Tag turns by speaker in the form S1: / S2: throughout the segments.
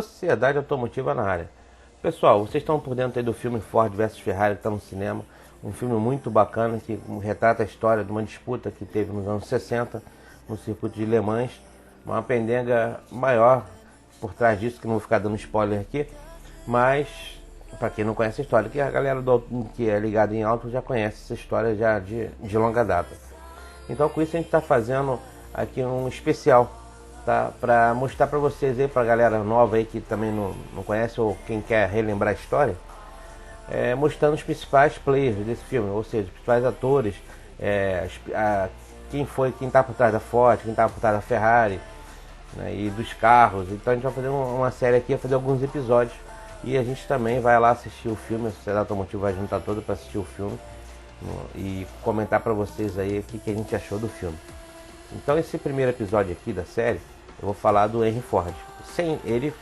S1: Sociedade Automotiva na área. Pessoal, vocês estão por dentro aí do filme Ford versus Ferrari que está no cinema. Um filme muito bacana que retrata a história de uma disputa que teve nos anos 60 no circuito de Le Mans. Uma pendenga maior por trás disso, que não vou ficar dando spoiler aqui. Mas, para quem não conhece a história, que a galera que é ligada em auto já conhece essa história já de longa data. Então com isso a gente está fazendo aqui um especial, tá? Para mostrar para vocês aí, para a galera nova aí que também não conhece ou quem quer relembrar a história, mostrando os principais players desse filme, ou seja, os principais atores, quem está por trás da Ford, quem está por trás da Ferrari, né, e dos carros. Então a gente vai fazer uma série aqui, vai fazer alguns episódios e a gente também vai lá assistir o filme. A Sociedade Automotiva vai juntar toda para assistir o filme e comentar para vocês aí o que a gente achou do filme. Então esse primeiro episódio aqui da série eu vou falar do Henry Ford. Sem ele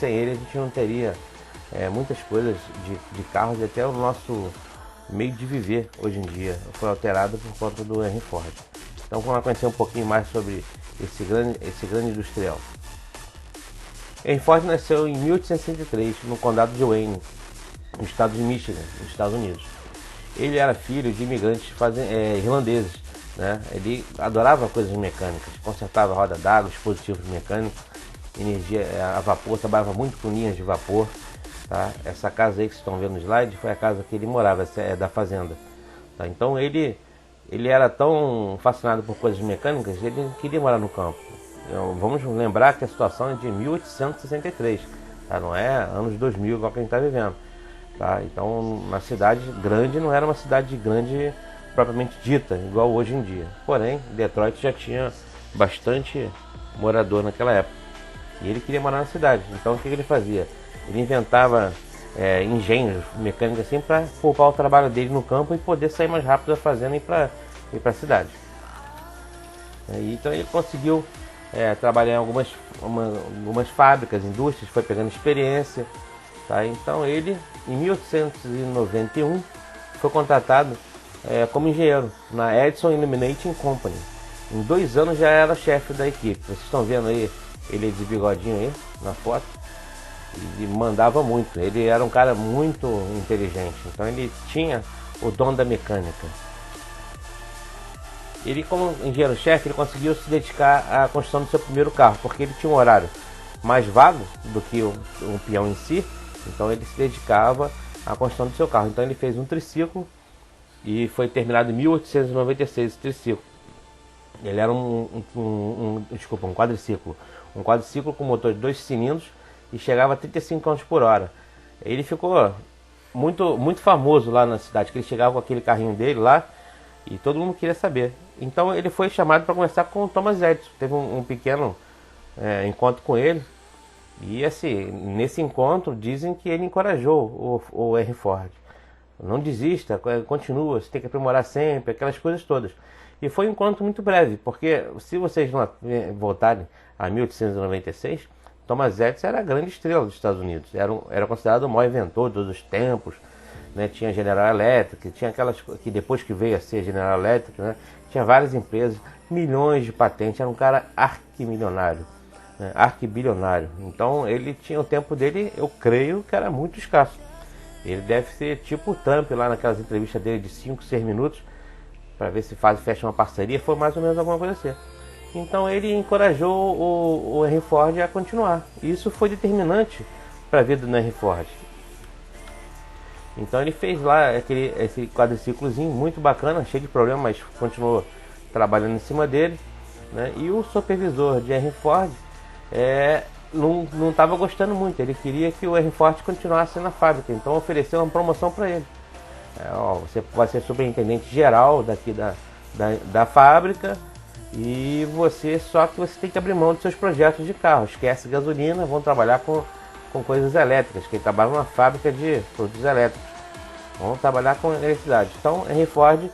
S1: a gente não teria muitas coisas de carros, e até o nosso meio de viver hoje em dia foi alterado por conta do Henry Ford. Então vamos conhecer um pouquinho mais sobre esse grande industrial. Henry Ford nasceu em 1863 no condado de Wayne, no estado de Michigan, nos Estados Unidos. Ele era filho de imigrantes irlandeses, né? Ele adorava coisas mecânicas, consertava roda d'água, dispositivos mecânicos, energia a vapor, trabalhava muito com linhas de vapor. Tá? Essa casa aí que vocês estão vendo no slide foi a casa que ele morava, essa é da fazenda. Tá? Então ele era tão fascinado por coisas mecânicas, ele queria morar no campo. Então, vamos lembrar que a situação é de 1863, tá? Não é anos 2000 igual que a gente está vivendo. Tá? Então, na cidade grande, não era uma cidade grande propriamente dita, igual hoje em dia. Porém, Detroit já tinha bastante morador naquela época. E ele queria morar na cidade. Então, o que ele fazia? Ele inventava engenhos mecânicos assim para poupar o trabalho dele no campo e poder sair mais rápido da fazenda e ir para a cidade. Então, ele conseguiu trabalhar em algumas fábricas, indústrias, foi pegando experiência. Tá? Então ele, em 1891, foi contratado como engenheiro na Edison Illuminating Company. Em 2 anos já era chefe da equipe. Vocês estão vendo aí ele de bigodinho aí na foto. E mandava muito. Ele era um cara muito inteligente. Então ele tinha o dom da mecânica. Ele, como engenheiro-chefe, ele conseguiu se dedicar à construção do seu primeiro carro, porque ele tinha um horário mais vago do que o peão em si. Então ele se dedicava à construção do seu carro. Então ele fez um triciclo e foi terminado em 1896 esse triciclo. Ele era um quadriciclo. Um quadriciclo com motor de 2 cilindros e chegava a 35 km por hora. Ele ficou muito famoso lá na cidade, que ele chegava com aquele carrinho dele lá e todo mundo queria saber. Então ele foi chamado para conversar com o Thomas Edison. Teve um pequeno encontro com ele. E assim, nesse encontro dizem que ele encorajou o Henry Ford. Não desista, continua, você tem que aprimorar sempre, aquelas coisas todas. E foi um encontro muito breve, porque se vocês voltarem a 1896, Thomas Edison era a grande estrela dos Estados Unidos. Era considerado o maior inventor de todos os tempos. Né? Tinha General Electric, tinha aquelas que depois que veio a ser General Electric, né? Tinha várias empresas, milhões de patentes, era um cara arquimilionário. Arquibilionário. Então ele tinha o tempo dele, eu creio que era muito escasso. Ele deve ser tipo o Trump lá naquelas entrevistas dele de 5, 6 minutos para ver se fecha uma parceria. Foi mais ou menos alguma coisa assim. Então ele encorajou o Henry Ford a continuar. E isso foi determinante para a vida do Henry Ford. Então ele fez lá esse quadriciclozinho muito bacana, cheio de problemas, mas continuou trabalhando em cima dele, né? E o supervisor de Henry Ford não estava gostando muito. Ele queria que o Henry Ford continuasse na fábrica, então ofereceu uma promoção para ele. Você vai ser superintendente geral daqui da fábrica, e só que você tem que abrir mão dos seus projetos de carro. Esquece gasolina, vão trabalhar com coisas elétricas, que ele trabalha numa fábrica de produtos elétricos. Vão trabalhar com eletricidade. Então Henry Ford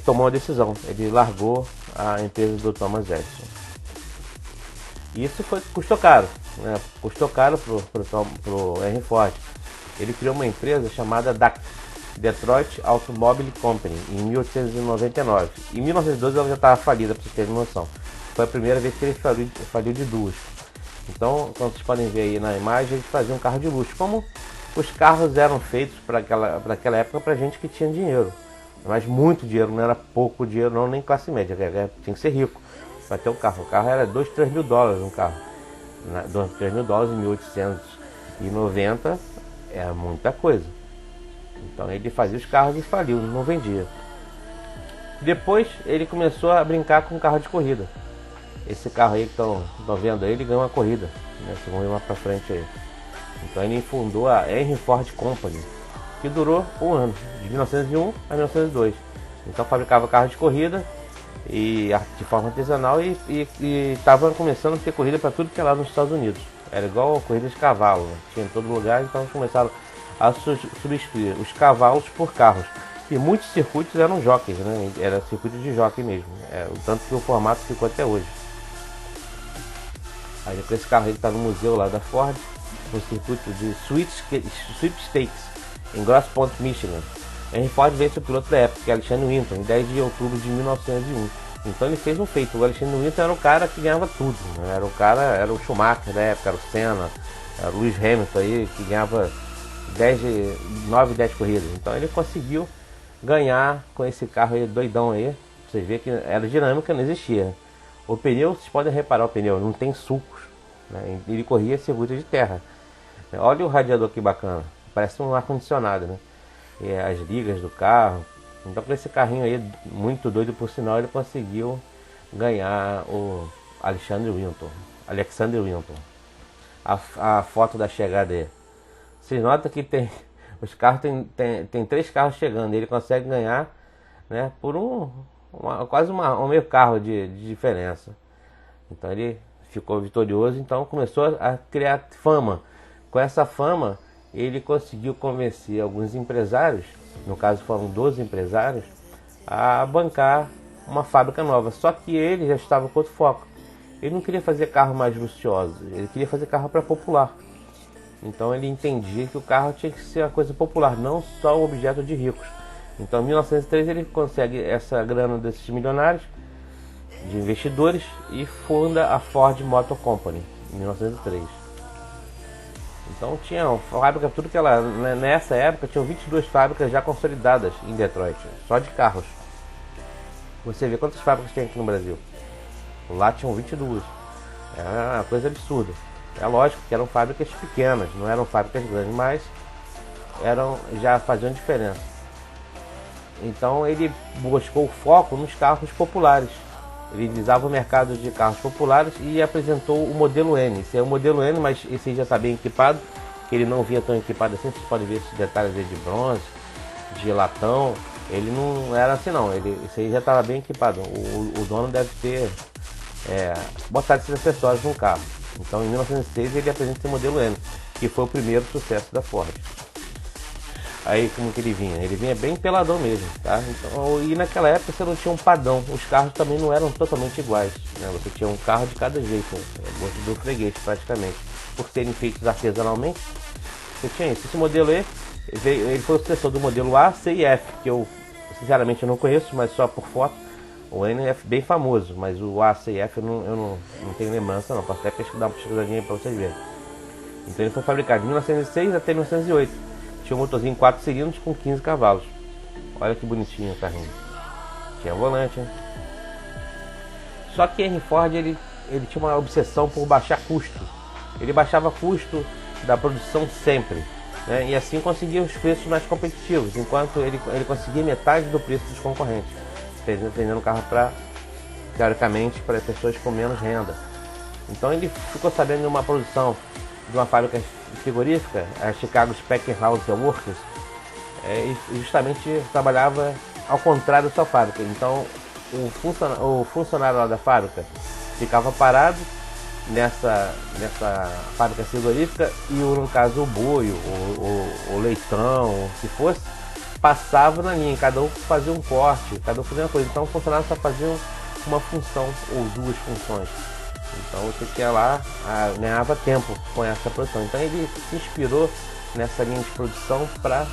S1: tomou a decisão. Ele largou a empresa do Thomas Edison. Isso custou caro, né? Custou caro pro Henry Ford. Ele criou uma empresa chamada DAC, Detroit Automobile Company, em 1899. Em 1912 ela já estava falida, para vocês terem noção. Foi a primeira vez que ele faliu de duas. Então, como vocês podem ver aí na imagem, eles faziam um carro de luxo. Como os carros eram feitos para aquela época para gente que tinha dinheiro. Mas muito dinheiro, não era pouco dinheiro, não, nem classe média. Tinha que ser rico para ter o carro. O carro era 2, 3 mil dólares um carro. 2, 3 mil dólares em 1890 é muita coisa. Então ele fazia os carros e faliu, não vendia. Depois ele começou a brincar com carro de corrida. Esse carro aí que estão vendo aí, ele ganhou uma corrida, né? Vocês vão ver mais pra frente aí. Então ele fundou a Henry Ford Company, que durou um ano, de 1901 a 1902. Então fabricava carros de corrida e de forma artesanal e estava começando a ter corrida para tudo que é lá nos Estados Unidos. Era igual a corrida de cavalo, né? Tinha em todo lugar, então começaram a substituir os cavalos por carros. E muitos circuitos eram jockeys, né? Era circuito de jockey mesmo, o tanto que o formato ficou até hoje. Aí depois esse carro aí está no museu lá da Ford, no circuito de Sweepstakes, em Grosse Pointe, Michigan. Henry Ford vence o piloto da época, que é Alexander Winton, em 10 de outubro de 1901. Então ele fez um feito. O Alexander Winton era o cara que ganhava tudo, né? Era o Schumacher da época, era o Senna, era o Lewis Hamilton aí, que ganhava 9, 10 corridas. Então ele conseguiu ganhar com esse carro aí doidão aí. Você vê que era dinâmica, não existia. O pneu, vocês podem reparar, o pneu não tem sulcos, né? Ele corria circuito de terra. Olha o radiador que bacana, parece um ar-condicionado, né? E as ligas do carro. Então com esse carrinho aí, muito doido por sinal, ele conseguiu ganhar o Alexander Winton. A foto da chegada aí. Vocês notam que os carros tem 3 carros chegando, e ele consegue ganhar, né, por quase um meio carro de diferença. Então ele ficou vitorioso, então começou a criar fama. Com essa fama, ele conseguiu convencer alguns empresários, no caso foram 12 empresários, a bancar uma fábrica nova. Só que ele já estava com outro foco. Ele não queria fazer carro mais luxuoso, ele queria fazer carro para popular. Então ele entendia que o carro tinha que ser uma coisa popular, não só um objeto de ricos. Então em 1903 ele consegue essa grana desses milionários, de investidores, e funda a Ford Motor Company em 1903. Então tinha uma fábrica, tudo que ela, nessa época tinham 22 fábricas já consolidadas em Detroit, só de carros. Você vê quantas fábricas tem aqui no Brasil. Lá tinham 22. É uma coisa absurda. É lógico que eram fábricas pequenas, não eram fábricas grandes, mas já faziam diferença. Então ele buscou foco nos carros populares. Ele visava o mercado de carros populares e apresentou o modelo N. Esse é o modelo N, mas esse aí já está bem equipado, que ele não vinha tão equipado assim. Vocês podem ver esses detalhes aí de bronze, de latão. Ele não era assim não, esse aí já estava bem equipado. O dono deve ter botado esses acessórios no carro. Então em 1906 ele apresenta esse modelo N, que foi o primeiro sucesso da Ford. Aí como que ele vinha? Ele vinha bem peladão mesmo, tá? Então, e naquela época você não tinha um padrão, os carros também não eram totalmente iguais, né? Você tinha um carro de cada jeito, gosto do freguês praticamente. Por serem feitos artesanalmente, você tinha isso. Esse modelo aí, ele foi o sucessor do modelo A, C e F, que eu sinceramente eu não conheço, mas só por foto. O N é bem famoso, mas o A, C e F eu não tenho lembrança não, posso até dar uma pesquisadinha aí pra vocês verem. Então ele foi fabricado de 1906 até 1908. Tinha um motorzinho 4 cilindros com 15 cavalos. Olha que bonitinho o carrinho. Tinha volante, hein? Só que Henry Ford ele tinha uma obsessão por baixar custo. Ele baixava custo da produção sempre, né? E assim conseguia os preços mais competitivos, enquanto ele conseguia metade do preço dos concorrentes, vendendo carro teoricamente para pessoas com menos renda. Então ele ficou sabendo de uma produção de uma fábrica frigorífica, a Chicago Packing House Workers, e justamente trabalhava ao contrário da sua fábrica. Então o funcionário lá da fábrica ficava parado nessa fábrica frigorífica e no caso o boi, o leitão, se fosse, passava na linha, cada um fazia um corte, cada um fazia uma coisa. Então o funcionário só fazia uma função ou duas funções. Então você tinha lá, ganhava tempo com essa produção. Então ele se inspirou nessa linha de produção para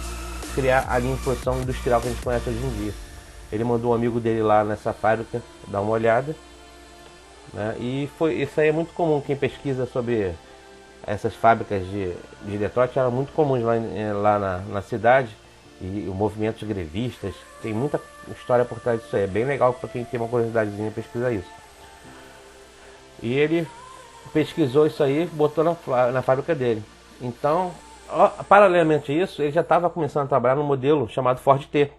S1: criar a linha de produção industrial que a gente conhece hoje em dia. Ele mandou um amigo dele lá nessa fábrica dar uma olhada né? E isso aí é muito comum, quem pesquisa sobre essas fábricas de Detroit eram muito comuns lá na cidade, e o movimento de grevistas, tem muita história por trás disso aí, é bem legal para quem tem uma curiosidadezinha pesquisar isso. E ele pesquisou isso aí, botou na fábrica dele. Então, paralelamente a isso, ele já estava começando a trabalhar no modelo chamado Ford T,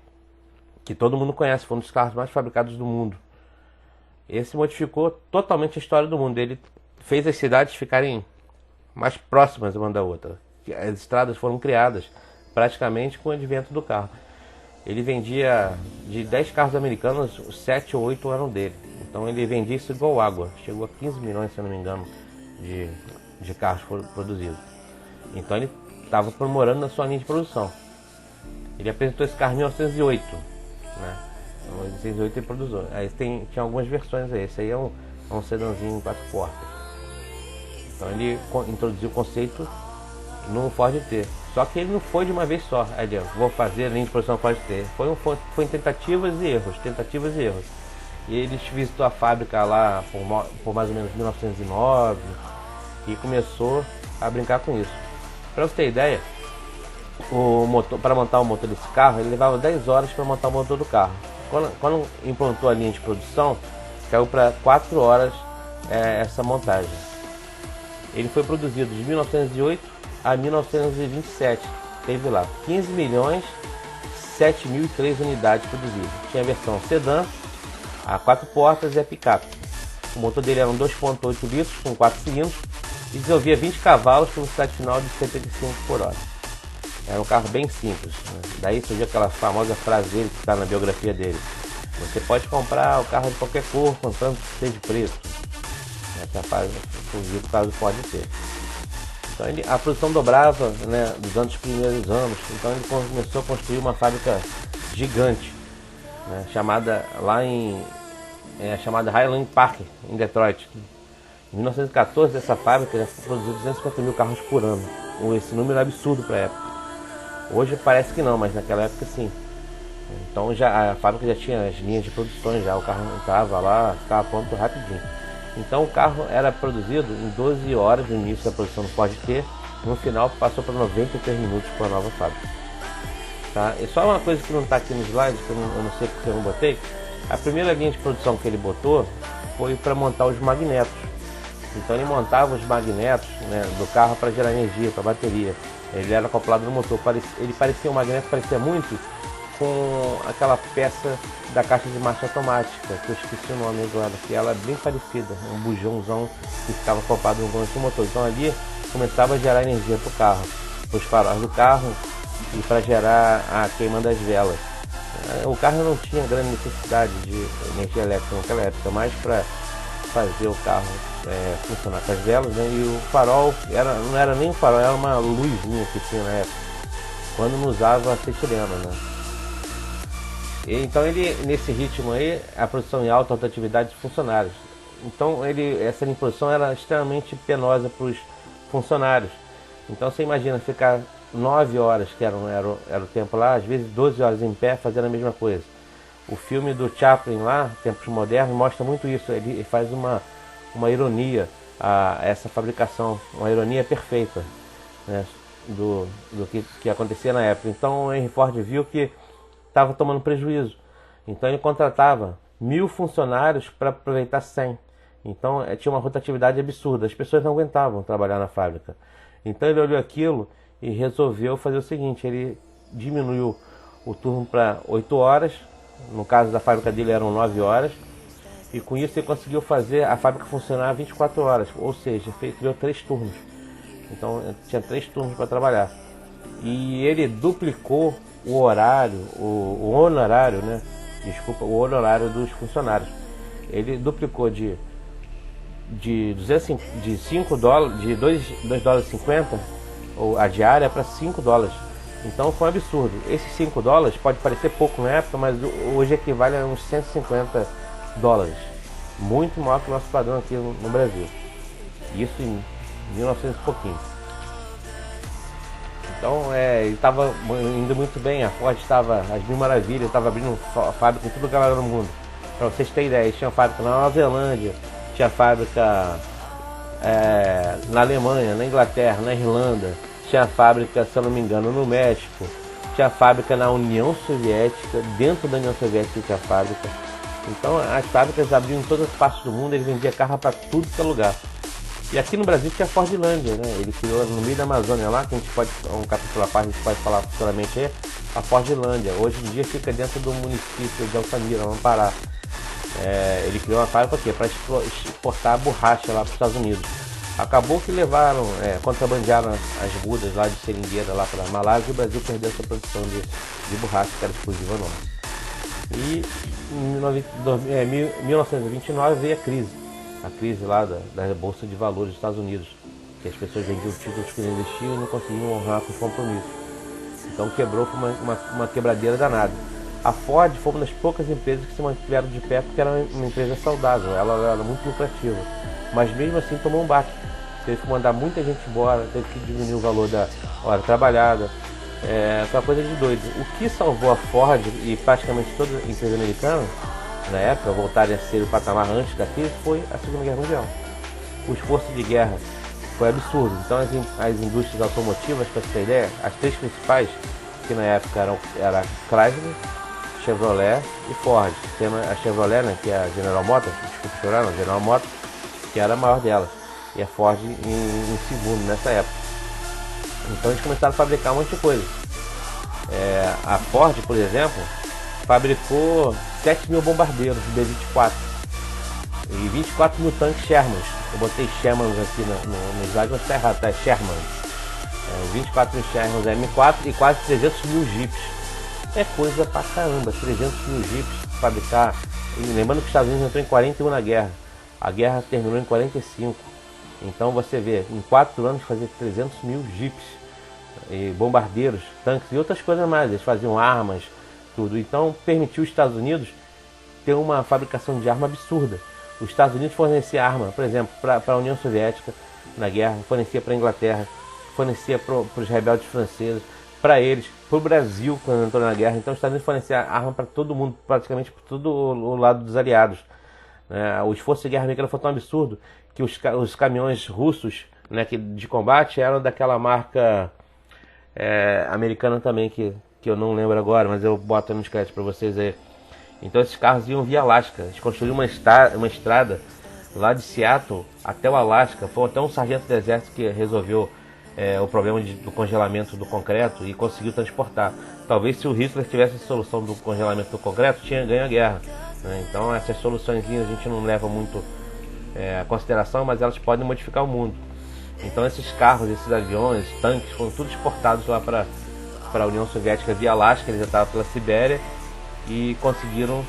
S1: que todo mundo conhece, foi um dos carros mais fabricados do mundo. Esse modificou totalmente a história do mundo. Ele fez as cidades ficarem mais próximas uma da outra. As estradas foram criadas praticamente com o advento do carro. Ele vendia, de 10 carros americanos, 7 ou 8 eram dele. Então ele vendia isso igual água. Chegou a 15 milhões, se eu não me engano, de carros produzidos. Então ele estava aprimorando na sua linha de produção. Ele apresentou esse carro em 1908, né? Em 1908 ele produziu. Aí tinha algumas versões aí. Esse aí é um sedanzinho em 4 portas. Então ele introduziu o conceito no Ford T. Só que ele não foi de uma vez só. Aí ele, vou fazer a linha de produção Ford T. Foi em tentativas e erros. E ele visitou a fábrica lá por mais ou menos 1909 e começou a brincar com isso. Para você ter ideia, para montar o motor desse carro, ele levava 10 horas para montar o motor do carro. Quando implantou a linha de produção, caiu para 4 horas essa montagem. Ele foi produzido de 1908 a 1927. Teve lá 15 milhões 7.003 unidades produzidas. Tinha a versão sedã, a 4 portas e a picape. O motor dele era um 2.8 litros com 4 cilindros e desenvolvia 20 cavalos com velocidade final de 75 por hora. Era um carro bem simples, né? Daí surgiu aquela famosa frase dele que está na biografia dele: você pode comprar o carro de qualquer cor, contanto que seja de preto. Essa frase surgiu por causa do Ford T. Então a produção dobrava, né, durante os primeiros anos. Então ele começou a construir uma fábrica gigante, né, chamada Highland Park, em Detroit. Em 1914 essa fábrica já produziu 250 mil carros por ano. Esse número é absurdo para a época. Hoje parece que não, mas naquela época sim. Então a fábrica já tinha as linhas de produção, já o carro entrava lá, ficava pronto rapidinho. Então o carro era produzido em 12 horas no início da produção do Ford T, no final passou para 93 minutos com a nova fábrica. Tá? E só uma coisa que não está aqui no slide, que eu não sei porque eu não botei, a primeira linha de produção que ele botou foi para montar os magnetos. Então ele montava os magnetos, né, do carro para gerar energia, para bateria. Ele era acoplado no motor, ele parecia um magneto, parecia muito com aquela peça da caixa de marcha automática, que eu esqueci o nome agora, que ela é bem parecida, um bujãozão que ficava acoplado no volante do motor. Então ali começava a gerar energia para o carro, para os faróis do carro e para gerar a queima das velas. O carro não tinha grande necessidade de energia elétrica naquela época, mas para fazer o carro funcionar com as velas, né? E o farol não era nem um farol, era uma luzinha que tinha na época, quando não usava acetileno, né? Então ele, nesse ritmo aí, a produção em alta rotatividade de funcionários. Então essa linha de produção era extremamente penosa para os funcionários. Então você imagina ficar 9 horas, que era o tempo lá, às vezes 12 horas em pé fazendo a mesma coisa. O filme do Chaplin lá, Tempos Modernos, mostra muito isso. Ele faz uma ironia a essa fabricação, uma ironia perfeita, né, do que acontecia na época. Então o Henry Ford viu que estava tomando prejuízo. Então ele contratava 1.000 funcionários para aproveitar 100. Então tinha uma rotatividade absurda. As pessoas não aguentavam trabalhar na fábrica. Então ele olhou aquilo e resolveu fazer o seguinte: ele diminuiu o turno para 8 horas. No caso da fábrica dele eram 9 horas. E com isso ele conseguiu fazer a fábrica funcionar 24 horas. Ou seja, criou 3 turnos. Então tinha 3 turnos para trabalhar. E ele duplicou o horário, o honorário, né? Desculpa, o honorário dos funcionários. Ele duplicou de 5 dólares, de 2 dólares e 50 a diária para 5 dólares. Então foi um absurdo. Esses 5 dólares pode parecer pouco na época, mas hoje equivale a uns 150 dólares. Muito maior que o nosso padrão aqui no Brasil. Isso em 1900 e pouquinho. Então ele estava indo muito bem, a Ford estava às mil maravilhas, estava abrindo fábrica em todo lugar no mundo. Para vocês terem ideia, tinha fábrica na Nova Zelândia, tinha fábrica na Alemanha, na Inglaterra, na Irlanda, tinha fábrica, se eu não me engano, no México, tinha fábrica na União Soviética, dentro da União Soviética tinha fábrica. Então as fábricas abriam em todas as partes do mundo, ele vendia carro para tudo que é lugar. E aqui no Brasil tinha a Fordlândia, né? Ele criou no meio da Amazônia lá, que a gente pode, um capítulo à parte, a gente pode falar futuramente aí, a Fordlândia. Hoje em dia fica dentro do município de Altamira, no Pará. Ele criou uma fábrica para exportar borracha lá para os Estados Unidos. Acabou que levaram, contrabandearam as mudas lá de seringueira lá para a Malásia e o Brasil perdeu essa produção de borracha, que era exclusiva nossa. E em 1929 veio a crise lá da Bolsa de Valores dos Estados Unidos, que as pessoas vendiam títulos que não existiam e não conseguiam honrar com os compromissos. Então quebrou, foi uma quebradeira danada. A Ford foi uma das poucas empresas que se mantiveram de pé porque era uma empresa saudável, ela era muito lucrativa, mas mesmo assim tomou um baque. Teve que mandar muita gente embora, teve que diminuir o valor da hora trabalhada. Foi uma coisa de doido. O que salvou a Ford e praticamente toda a empresa americana na época voltarem a ser o patamar antes da crise foi a Segunda Guerra Mundial. O esforço de guerra foi absurdo. Então as indústrias automotivas, para você ter ideia, as três principais, que na época era Chrysler, Chevrolet e Ford. Tem a Chevrolet, né, que é a General Motors, desculpa chorar, não, General Motors, que era a maior delas, e a Ford em segundo nessa época. Então eles começaram a fabricar um monte de coisa. A Ford, por exemplo, fabricou 7 mil bombardeiros B-24 e 24 mil tanques Sherman. Eu botei Sherman aqui no slide, mas está errado, tá? Sherman. 24 mil Sherman M4 e quase 300 mil Jeeps. É coisa pra caramba, 300 mil Jeeps fabricar. E lembrando que os Estados Unidos entrou em 41 na guerra. A guerra terminou em 45. Então você vê, em 4 anos fazer 300 mil Jeeps, e bombardeiros, tanques e outras coisas mais. Eles faziam armas, tudo. Então permitiu os Estados Unidos ter uma fabricação de arma absurda. Os Estados Unidos fornecia arma, por exemplo, para a União Soviética na guerra, fornecia para a Inglaterra, fornecia para os rebeldes franceses, para eles, para o Brasil quando entrou na guerra. Então os Estados Unidos fornecia arma para todo mundo, praticamente para todo o lado dos aliados. O esforço de guerra americana foi tão absurdo que os caminhões russos, né, de combate eram daquela marca americana também, que eu não lembro agora, mas eu boto nos créditos para vocês aí. Então esses carros iam via Alasca. Eles construíram uma estrada lá de Seattle até o Alasca. Foi até um sargento do exército que resolveu o problema do congelamento do concreto e conseguiu transportar. Talvez se o Hitler tivesse a solução do congelamento do concreto, tinha ganho a guerra, né? Então essas soluções a gente não leva muito a consideração, mas elas podem modificar o mundo. Então esses carros, esses aviões, tanques, foram todos exportados lá para a União Soviética via Alasca. Eles já estavam pela Sibéria e conseguiram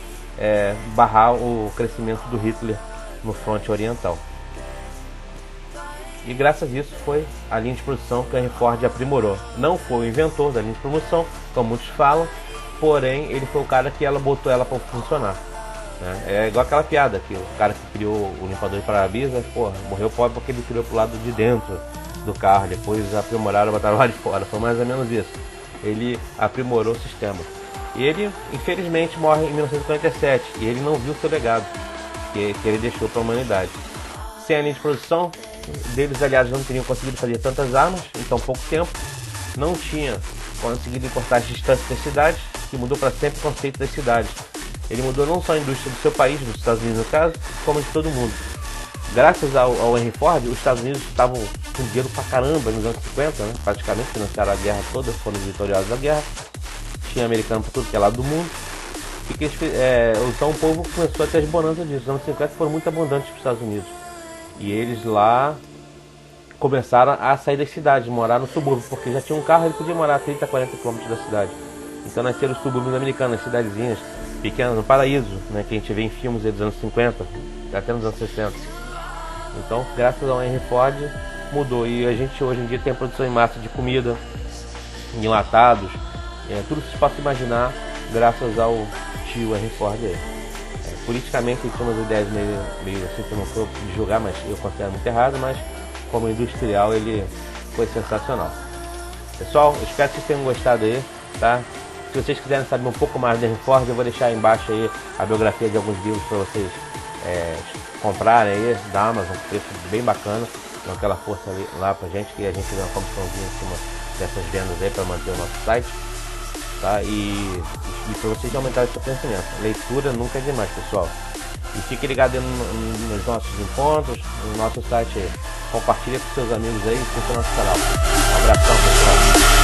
S1: barrar o crescimento do Hitler no fronte oriental. E graças a isso foi a linha de produção que a Henry Ford aprimorou. Não foi o inventor da linha de produção, como muitos falam, porém ele foi o cara que botou ela para funcionar. É igual aquela piada que o cara que criou o limpador de para-brisa, morreu pobre porque ele criou pro lado de dentro do carro, depois aprimoraram e botaram lá de fora. Foi mais ou menos isso. Ele aprimorou o sistema. E ele, infelizmente, morre em 1947 e ele não viu o seu legado que ele deixou para a humanidade. Sem a linha de produção deles, aliás, não teriam conseguido fazer tantas armas em tão pouco tempo, não tinha conseguido encurtar as distâncias das cidades, que mudou para sempre o conceito das cidades. Ele mudou não só a indústria do seu país, dos Estados Unidos no caso, como de todo mundo. Graças ao Henry Ford, os Estados Unidos estavam com dinheiro pra caramba nos anos 50, né? Praticamente financiaram a guerra toda, foram vitoriosos da guerra. Tinha americano por tudo que é lado do mundo. Então o povo começou a ter as bonanças disso. Os anos 50 foram muito abundantes para os Estados Unidos. E eles lá começaram a sair das cidades, morar no subúrbio, porque já tinha um carro, ele podia morar a 30, 40 quilômetros da cidade. Então nasceram os subúrbios americanos, as cidadezinhas pequenas, no paraíso, né, que a gente vê em filmes dos anos 50, até nos anos 60. Então, graças ao Henry Ford, mudou. E a gente hoje em dia tem a produção em massa de comida, enlatados, tudo que se possa imaginar, graças ao tio Henry Ford aí. Politicamente ele tinha umas ideias meio assim, que eu não sou de julgar, mas eu considero muito errado, mas como industrial ele foi sensacional. Pessoal, eu espero que vocês tenham gostado aí, tá? Se vocês quiserem saber um pouco mais do Henry Ford, eu vou deixar aí embaixo aí a biografia de alguns livros para vocês comprarem aí da Amazon, preço bem bacana, dão aquela força ali, lá pra gente, que a gente dá uma comissãozinha em cima dessas vendas aí para manter o nosso site, tá? E para vocês aumentarem o seu conhecimento. Leitura nunca é demais, pessoal. E fique ligado aí nos nossos encontros, no nosso site aí. Compartilha com seus amigos aí e curta o nosso canal. Um abração, pessoal.